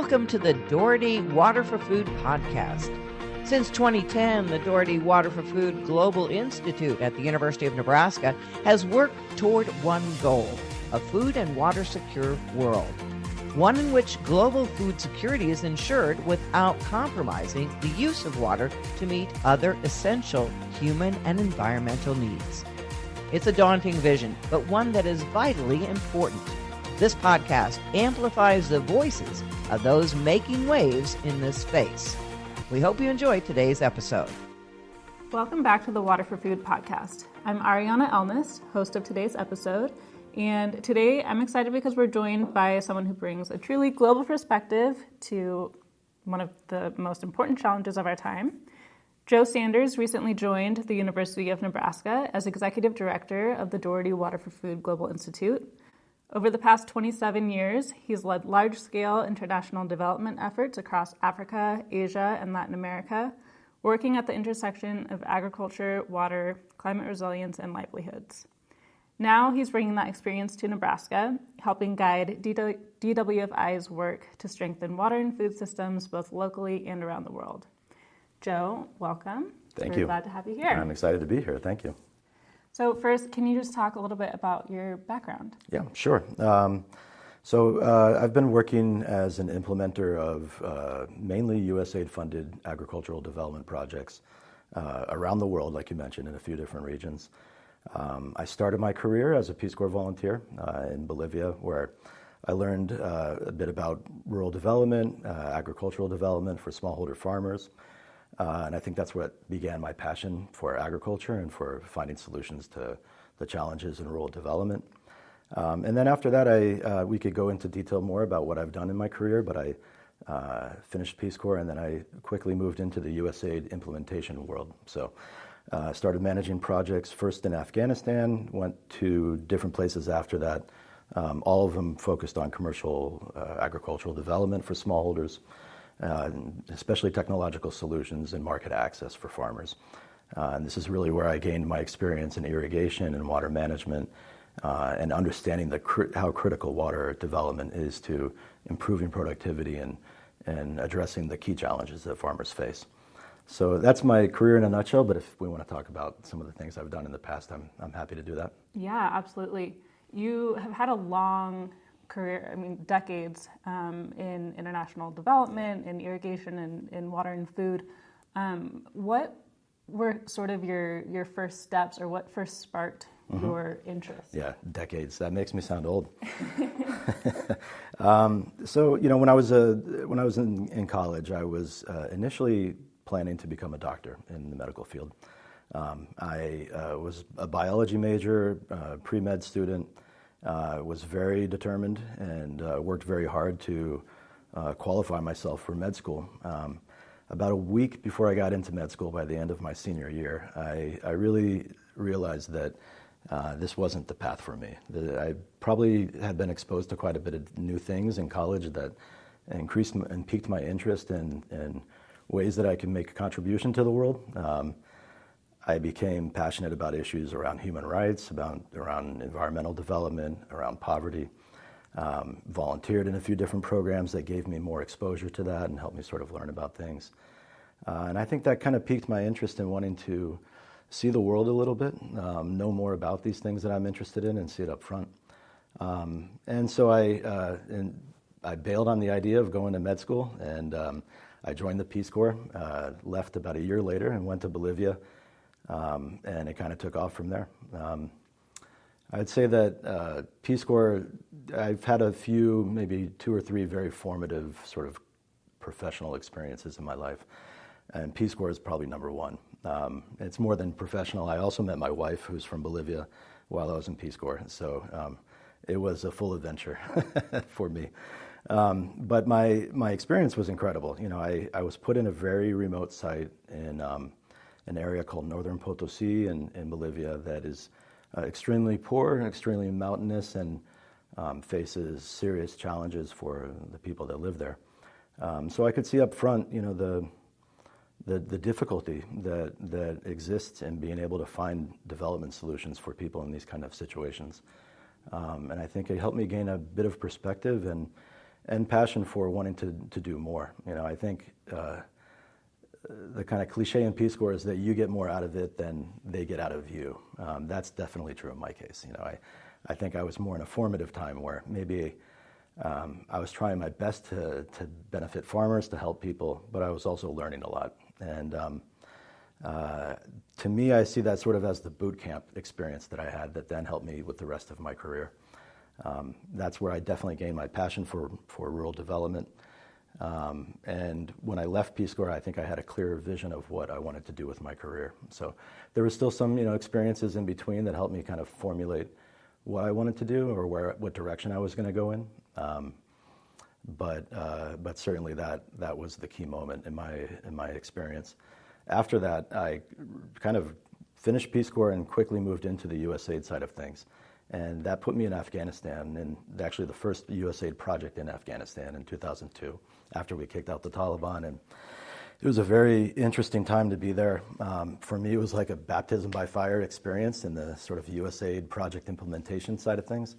Welcome to the Daugherty Water for Food podcast. Since 2010, the Daugherty Water for Food Global Institute at the University of Nebraska has worked toward one goal, a food and water secure world. One in which global food security is ensured without compromising the use of water to meet other essential human and environmental needs. It's a daunting vision, but one that is vitally important. This podcast amplifies the voices of those making waves in this space. We hope you enjoy today's episode. Welcome back to the Water for Food podcast. I'm Arianna Elnes, host of today's episode, and today I'm excited because we're joined by someone who brings a truly global perspective to one of the most important challenges of our time. Joe Sanders recently joined the University of Nebraska as Executive Director of the Daugherty Water for Food Global Institute. Over the past 27 years, he's led large-scale international development efforts across Africa, Asia, and Latin America, working at the intersection of agriculture, water, climate resilience, and livelihoods. Now he's bringing that experience to Nebraska, helping guide DWFI's work to strengthen water and food systems both locally and around the world. Joe, welcome. Thank you. We're glad to have you here. I'm excited to be here. Thank you. So first, can you just talk a little bit about your background? Yeah, sure. I've been working as an implementer of mainly USAID-funded agricultural development projects around the world, like you mentioned, in a few different regions. I started my career as a Peace Corps volunteer in Bolivia, where I learned a bit about rural development, agricultural development for smallholder farmers. And I think that's what began my passion for agriculture and for finding solutions to the challenges in rural development. And then after that, we could go into detail more about what I've done in my career, but I finished Peace Corps and then I quickly moved into the USAID implementation world. So I started managing projects first in Afghanistan, went to different places after that, all of them focused on commercial agricultural development for smallholders. Especially technological solutions and market access for farmers. And this is really where I gained my experience in irrigation and water management and understanding how critical water development is to improving productivity and addressing the key challenges that farmers face. So that's my career in a nutshell, but if we want to talk about some of the things I've done in the past, I'm happy to do that. Yeah, absolutely. You have had a long career, decades in international development, in irrigation, and in water and food. What were sort of your first steps, or what first sparked your interest? Yeah, decades. That makes me sound old. So, when I was in college, I was initially planning to become a doctor in the medical field. I was a biology major, pre-med student. Was very determined and worked very hard to qualify myself for med school. About a week before I got into med school, by the end of my senior year, I really realized that this wasn't the path for me. I probably had been exposed to quite a bit of new things in college that increased and piqued my interest in ways that I can make a contribution to the world. I became passionate about issues around human rights, around environmental development, around poverty. Volunteered in a few different programs that gave me more exposure to that and helped me sort of learn about things. And I think that kind of piqued my interest in wanting to see the world a little bit, know more about these things that I'm interested in and see it up front. And so I bailed on the idea of going to med school, and I joined the Peace Corps, left about a year later and went to Bolivia. And it kind of took off from there. I'd say that Peace Corps, I've had a few, maybe 2 or 3 very formative sort of professional experiences in my life. And Peace Corps is probably number one. It's more than professional. I also met my wife, who's from Bolivia, while I was in Peace Corps. So it was a full adventure for me. But my experience was incredible. I was put in a very remote site in an area called Northern Potosi in Bolivia that is extremely poor and extremely mountainous and faces serious challenges for the people that live there. So I could see up front, the difficulty that exists in being able to find development solutions for people in these kind of situations. And I think it helped me gain a bit of perspective and passion for wanting to do more. I think the kind of cliche in Peace Corps is that you get more out of it than they get out of you. That's definitely true in my case. I think I was more in a formative time where maybe I was trying my best to benefit farmers, to help people, but I was also learning a lot. And to me, I see that sort of as the boot camp experience that I had that then helped me with the rest of my career. That's where I definitely gained my passion for rural development. And when I left Peace Corps, I think I had a clearer vision of what I wanted to do with my career. So there was still some, experiences in between that helped me kind of formulate what I wanted to do or what direction I was going to go in. But certainly that was the key moment in my experience. After that, I kind of finished Peace Corps and quickly moved into the USAID side of things. And that put me in Afghanistan, and actually the first USAID project in Afghanistan in 2002, after we kicked out the Taliban. And it was a very interesting time to be there. For me, it was like a baptism by fire experience in the sort of USAID project implementation side of things.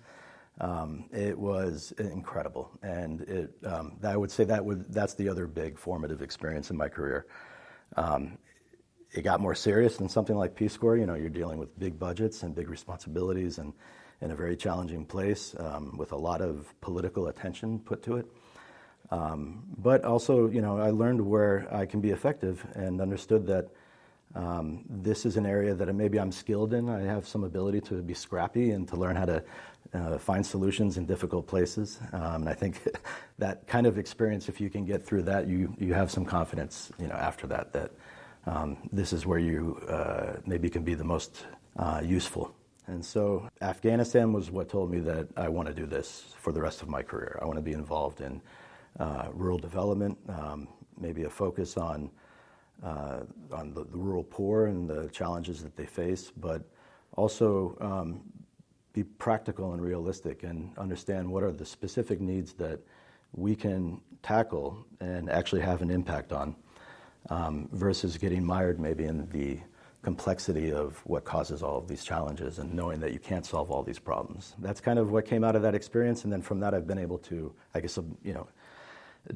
It was incredible, and I would say that's the other big formative experience in my career. It got more serious than something like Peace Corps. You're dealing with big budgets and big responsibilities, and in a very challenging place with a lot of political attention put to it. But also, I learned where I can be effective and understood that this is an area that maybe I'm skilled in. I have some ability to be scrappy and to learn how to find solutions in difficult places. And I think that kind of experience, if you can get through that, you have some confidence, after that this is where you maybe can be the most useful. And so Afghanistan was what told me that I want to do this for the rest of my career. I want to be involved in rural development, maybe a focus on the rural poor and the challenges that they face, but also be practical and realistic and understand what are the specific needs that we can tackle and actually have an impact on, versus getting mired maybe in the complexity of what causes all of these challenges and knowing that you can't solve all these problems. That's kind of what came out of that experience, and then from that I've been able to,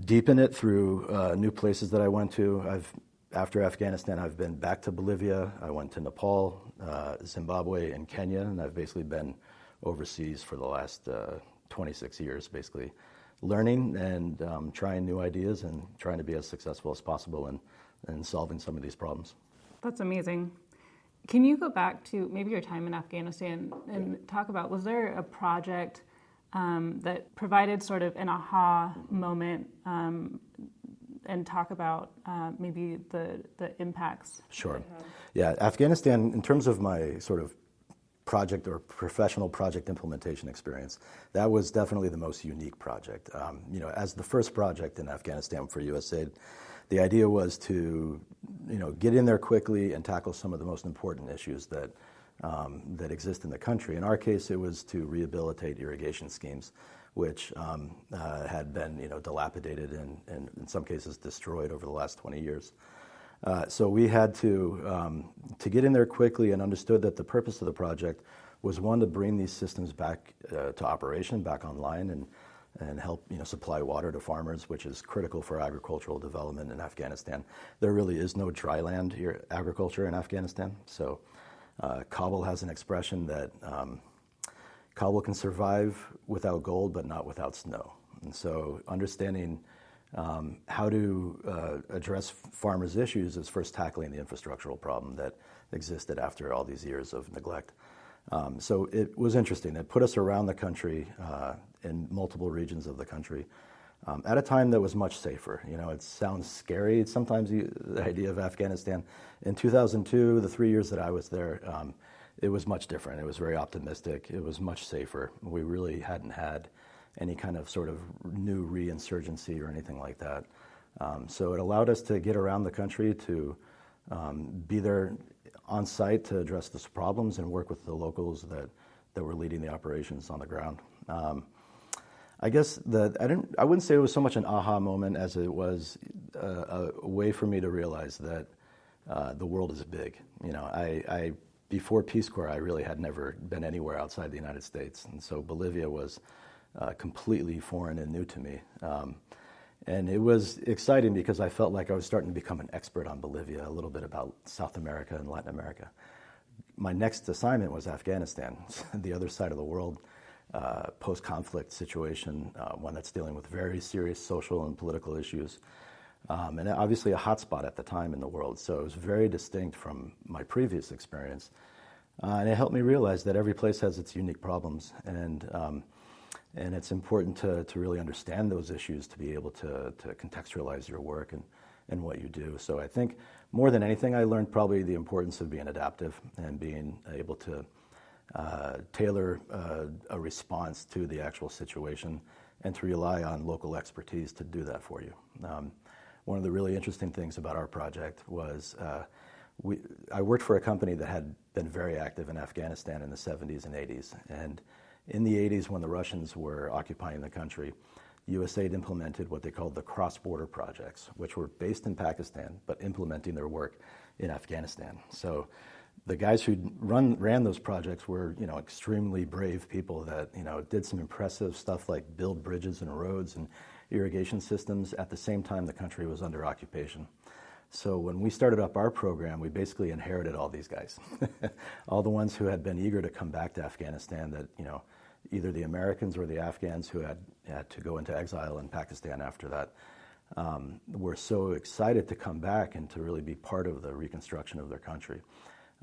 deepen it through new places that I went to. After Afghanistan, I've been back to Bolivia. I went to Nepal, Zimbabwe, and Kenya, and I've basically been overseas for the last 26 years, basically learning and trying new ideas and trying to be as successful as possible in solving some of these problems. That's amazing. Can you go back to maybe your time in Afghanistan and talk about, was there a project that provided sort of an aha moment, and talk about maybe the impacts? Sure. Yeah, Afghanistan, in terms of my sort of project or professional project implementation experience, that was definitely the most unique project. As the first project in Afghanistan for USAID, the idea was to, get in there quickly and tackle some of the most important issues that exist in the country. In our case, it was to rehabilitate irrigation schemes, which had been, dilapidated and in some cases destroyed over the last 20 years. So we had to get in there quickly and understood that the purpose of the project was, one, to bring these systems back to operation, back online, and help supply water to farmers, which is critical for agricultural development in Afghanistan. There really is no dry land here, agriculture in Afghanistan. So Kabul has an expression that Kabul can survive without gold, but not without snow. And so understanding how to address farmers' issues is first tackling the infrastructural problem that existed after all these years of neglect. So it was interesting. It put us around the country in multiple regions of the country at a time that was much safer. It sounds scary sometimes, the idea of Afghanistan. In 2002, the 3 years that I was there, it was much different. It was very optimistic. It was much safer. We really hadn't had any kind of sort of new reinsurgency or anything like that. So it allowed us to get around the country, to be there on site to address these problems and work with the locals that were leading the operations on the ground. I guess I wouldn't say it was so much an aha moment as it was a way for me to realize that the world is big. I before Peace Corps, I really had never been anywhere outside the United States, and so Bolivia was completely foreign and new to me. And it was exciting because I felt like I was starting to become an expert on Bolivia, a little bit about South America and Latin America. My next assignment was Afghanistan, the other side of the world, post-conflict situation, one that's dealing with very serious social and political issues, and obviously a hotspot at the time in the world. So it was very distinct from my previous experience. And it helped me realize that every place has its unique problems, and it's important to really understand those issues to be able to contextualize your work and what you do. So I think more than anything, I learned probably the importance of being adaptive and being able to tailor a response to the actual situation and to rely on local expertise to do that for you. One of the really interesting things about our project was I worked for a company that had been very active in Afghanistan in the 70s and 80s. And in the 80s, when the Russians were occupying the country, USAID implemented what they called the cross-border projects, which were based in Pakistan, but implementing their work in Afghanistan. So the guys who ran those projects were, extremely brave people that, did some impressive stuff like build bridges and roads and irrigation systems at the same time the country was under occupation. So when we started up our program, we basically inherited all these guys, all the ones who had been eager to come back to Afghanistan that, either the Americans or the Afghans who had to go into exile in Pakistan after that, were so excited to come back and to really be part of the reconstruction of their country.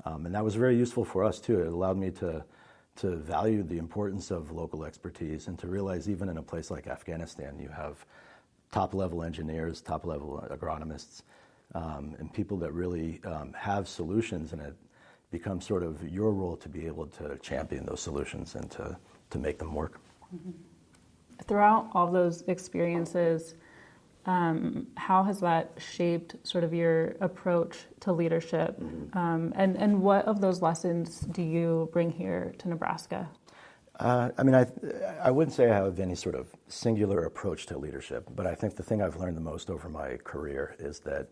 And that was very useful for us too. It allowed me to value the importance of local expertise and to realize even in a place like Afghanistan, you have top-level engineers, top-level agronomists, and people that really have solutions, and it becomes sort of your role to be able to champion those solutions and to make them work. Mm-hmm. Throughout all those experiences, how has that shaped sort of your approach to leadership? Mm-hmm. And what of those lessons do you bring here to Nebraska? I wouldn't say I have any sort of singular approach to leadership, but I think the thing I've learned the most over my career is that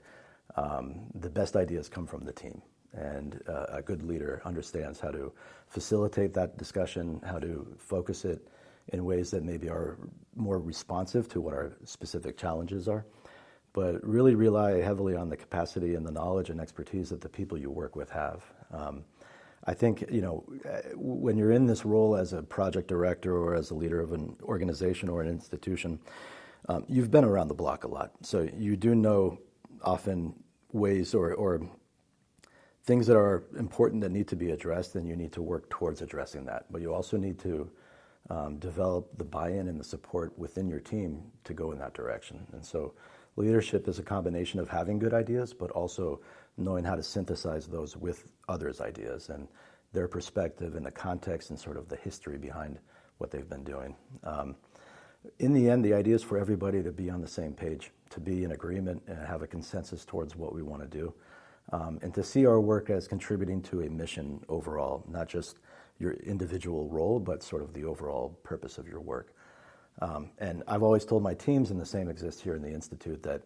the best ideas come from the team. And a good leader understands how to facilitate that discussion, how to focus it in ways that maybe are more responsive to what our specific challenges are, but really rely heavily on the capacity and the knowledge and expertise that the people you work with have. I think, when you're in this role as a project director or as a leader of an organization or an institution, you've been around the block a lot. So you do know often ways or things that are important that need to be addressed, and you need to work towards addressing that. But you also need to develop the buy-in and the support within your team to go in that direction. And so leadership is a combination of having good ideas, but also knowing how to synthesize those with others' ideas and their perspective and the context and sort of the history behind what they've been doing. In the end, the idea is for everybody to be on the same page, to be in agreement and have a consensus towards what we want to do, and to see our work as contributing to a mission overall, not just your individual role, but sort of the overall purpose of your work. And I've always told my teams, and the same exists here in the Institute, that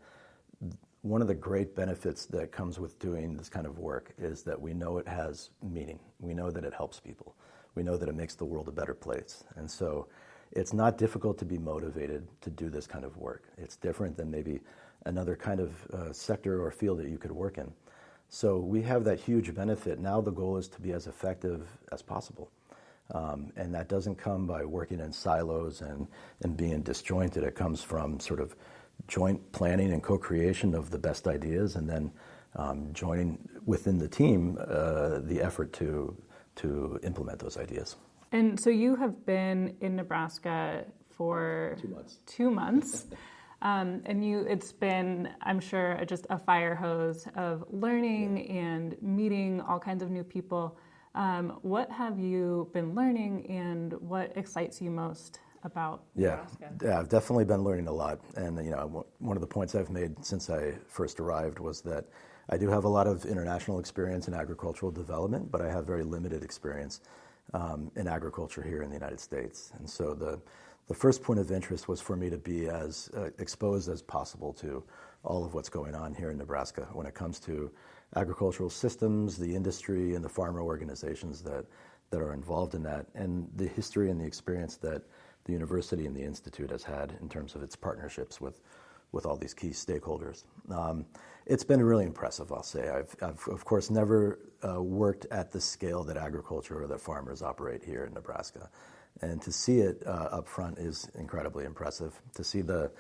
one of the great benefits that comes with doing this kind of work is that we know it has meaning. We know that it helps people. We know that it makes the world a better place. And so it's not difficult to be motivated to do this kind of work. It's different than maybe another kind of sector or field that you could work in. So we have that huge benefit. Now the goal is to be as effective as possible. And that doesn't come by working in silos and being disjointed. It comes from sort of joint planning and co-creation of the best ideas, and then joining within the team the effort to implement those ideas. And so you have been in Nebraska for 2 months. 2 months. And it's been, I'm sure, just a fire hose of learning and meeting all kinds of new people. What have you been learning, and what excites you most about Nebraska? Yeah, I've definitely been learning a lot. And one of the points I've made since I first arrived was that I do have a lot of international experience in agricultural development, but I have very limited experience in agriculture here in the United States. And so the first point of interest was for me to be as exposed as possible to all of what's going on here in Nebraska when it comes to agricultural systems, the industry, and the farmer organizations that are involved in that, and the history and the experience that the university and the institute has had in terms of its partnerships with all these key stakeholders. It's been really impressive, I'll say. I've of course never worked at the scale that agriculture or that farmers operate here in Nebraska. And to see it up front is incredibly impressive. To see the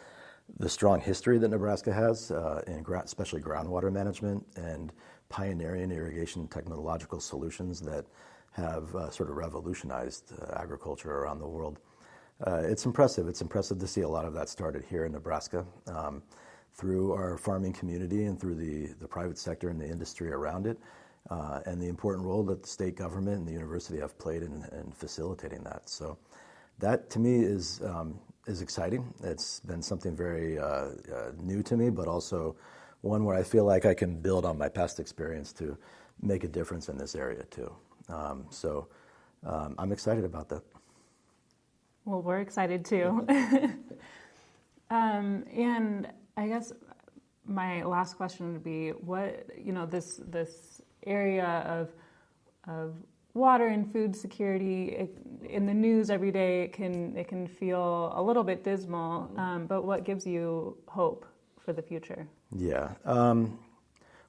strong history that Nebraska has in especially groundwater management and pioneering irrigation technological solutions that have sort of revolutionized agriculture around the world. It's impressive. It's impressive to see a lot of that started here in Nebraska through our farming community and through the private sector and the industry around it, and the important role that the state government and the university have played in facilitating that. So that to me is exciting. It's been something very new to me, but also one where I feel like I can build on my past experience to make a difference in this area too. So I'm excited about that. Well, we're excited too. And I guess my last question would be, what, this area of water and food security in the news every day, it can feel a little bit dismal, but what gives you hope for the future? Yeah.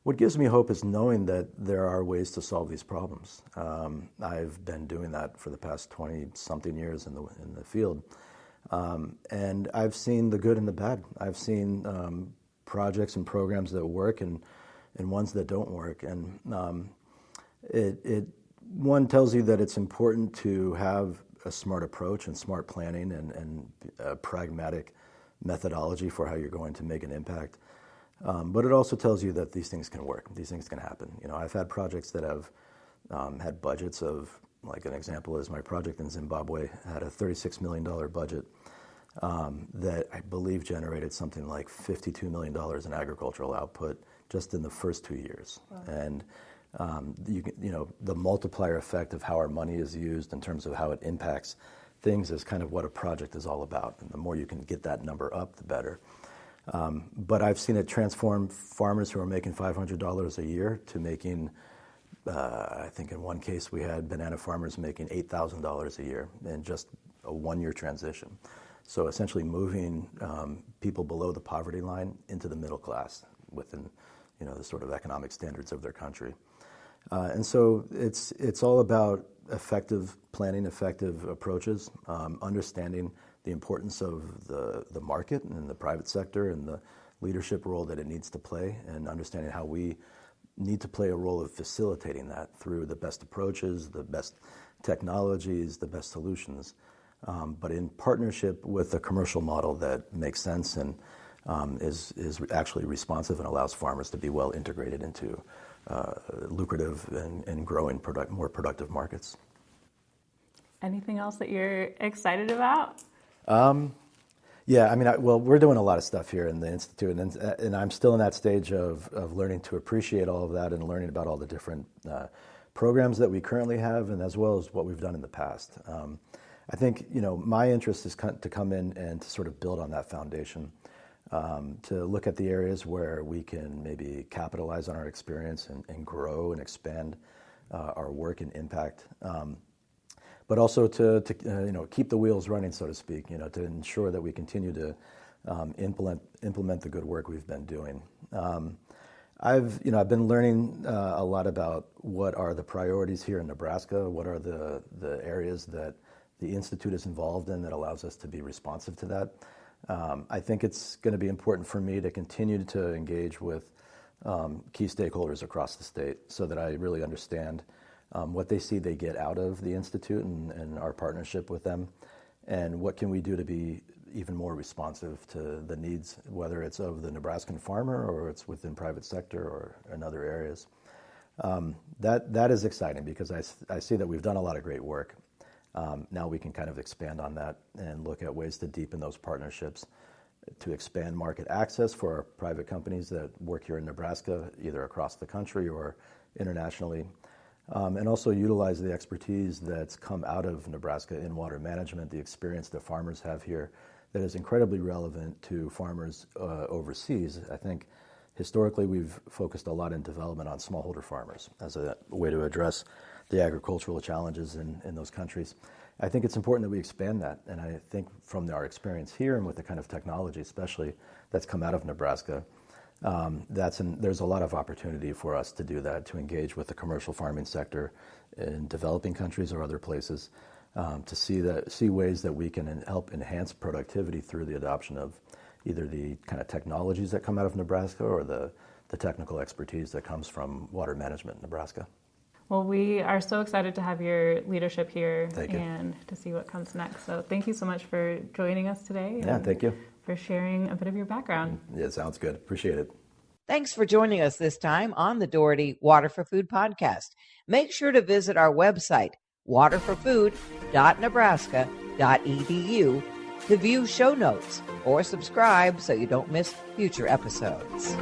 What gives me hope is knowing that there are ways to solve these problems. I've been doing that for the past 20-something years in the field. And I've seen the good and the bad. I've seen projects and programs that work and ones that don't work. And one tells you that it's important to have a smart approach and smart planning and a pragmatic methodology for how you're going to make an impact. But it also tells you that these things can work. These things can happen. I've had projects that have had budgets of, like an example is my project in Zimbabwe had a $36 million budget that I believe generated something like $52 million in agricultural output just in the first 2 years. Wow. And the multiplier effect of how our money is used in terms of how it impacts things is kind of what a project is all about. And the more you can get that number up, the better. But I've seen it transform farmers who are making $500 a year to making, I think in one case we had banana farmers making $8,000 a year in just a 1-year transition. So essentially moving people below the poverty line into the middle class within, the sort of economic standards of their country. And so it's all about effective planning, effective approaches, understanding the importance of the market and the private sector and the leadership role that it needs to play, and understanding how we need to play a role of facilitating that through the best approaches, the best technologies, the best solutions, but in partnership with a commercial model that makes sense and is actually responsive and allows farmers to be well integrated into lucrative and growing more productive markets. Anything else that you're excited about? Yeah, we're doing a lot of stuff here in the Institute, and I'm still in that stage of learning to appreciate all of that and learning about all the different programs that we currently have, and as well as what we've done in the past. I think, my interest is to come in and to sort of build on that foundation, to look at the areas where we can maybe capitalize on our experience and grow and expand our work and impact. But also to keep the wheels running, so to speak, to ensure that we continue to implement the good work we've been doing. I've been learning a lot about what are the priorities here in Nebraska, what are the areas that the Institute is involved in that allows us to be responsive to that. I think it's going to be important for me to continue to engage with key stakeholders across the state so that I really understand what they see they get out of the Institute and our partnership with them, and what can we do to be even more responsive to the needs, whether it's of the Nebraskan farmer or it's within private sector or in other areas. That is exciting because I see that we've done a lot of great work. Now we can kind of expand on that and look at ways to deepen those partnerships, to expand market access for our private companies that work here in Nebraska, either across the country or internationally. And also utilize the expertise that's come out of Nebraska in water management, the experience that farmers have here that is incredibly relevant to farmers overseas. I think Historically, we've focused a lot in development on smallholder farmers as a way to address the agricultural challenges in those countries. I think it's important that we expand that, and I think from our experience here and with the kind of technology especially that's come out of Nebraska, there's a lot of opportunity for us to do that, to engage with the commercial farming sector in developing countries or other places, to see ways that we can help enhance productivity through the adoption of either the kind of technologies that come out of Nebraska or the technical expertise that comes from water management in Nebraska. Well, we are so excited to have your leadership here and to see what comes next. So thank you so much for joining us today. Yeah, thank you. For sharing a bit of your background. Yeah, sounds good. Appreciate it. Thanks for joining us this time on the Daugherty Water for Food podcast. Make sure to visit our website, waterforfood.nebraska.edu, to view show notes or subscribe so you don't miss future episodes.